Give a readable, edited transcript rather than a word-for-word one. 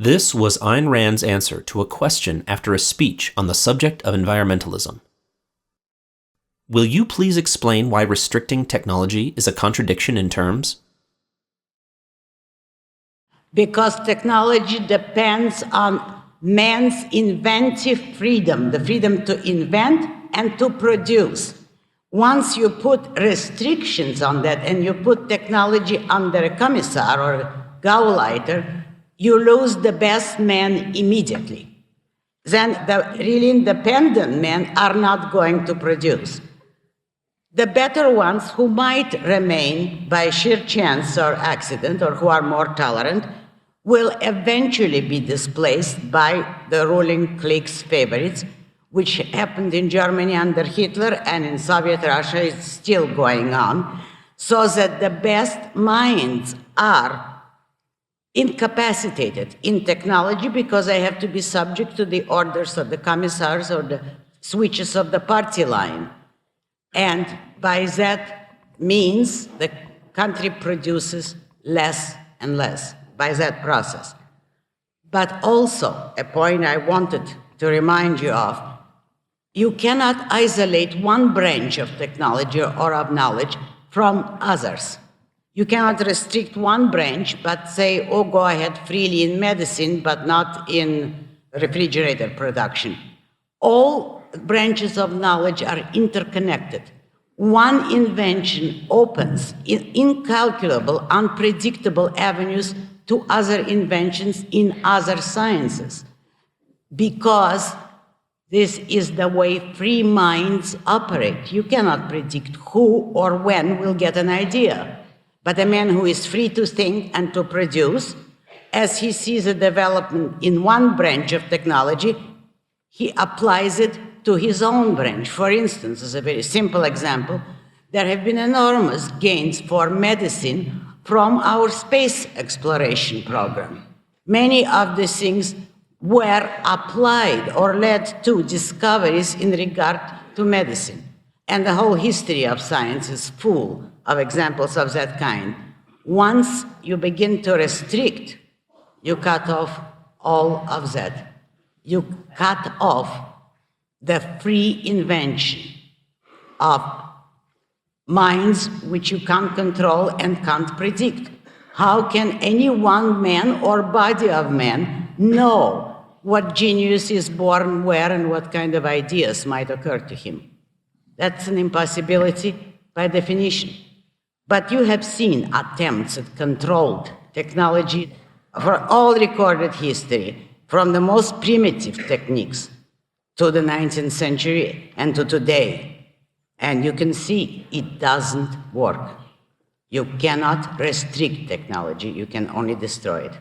This was Ayn Rand's answer to a question after a speech on the subject of environmentalism. Will you please explain why restricting technology is a contradiction in terms? Because technology depends on man's inventive freedom, the freedom to invent and to produce. Once you put restrictions on that and you put technology under a commissar or a Gauleiter, you lose the best men immediately. Then the really independent men are not going to produce. The better ones who might remain by sheer chance or accident or who are more tolerant will eventually be displaced by the ruling clique's favorites, which happened in Germany under Hitler and in Soviet Russia is still going on, so that the best minds are incapacitated in technology because they have to be subject to the orders of the commissars or the switches of the party line. And by that means, the country produces less and less by that process. But also, a point I wanted to remind you of, you cannot isolate one branch of technology or of knowledge from others. You cannot restrict one branch, but say, oh, go ahead freely in medicine, but not in refrigerator production. All branches of knowledge are interconnected. One invention opens incalculable, unpredictable avenues to other inventions in other sciences, because this is the way free minds operate. You cannot predict who or when will get an idea. But a man who is free to think and to produce, as he sees a development in one branch of technology, he applies it to his own branch. For instance, as a very simple example, there have been enormous gains for medicine from our space exploration program. Many of these things were applied or led to discoveries in regard to medicine. And the whole history of science is full of examples of that kind. Once you begin to restrict, you cut off all of that. You cut off the free invention of minds which you can't control and can't predict. How can any one man or body of men know what genius is born where and what kind of ideas might occur to him? That's an impossibility by definition. But you have seen attempts at controlled technology for all recorded history, from the most primitive techniques to the 19th century and to today. And you can see it doesn't work. You cannot restrict technology, you can only destroy it.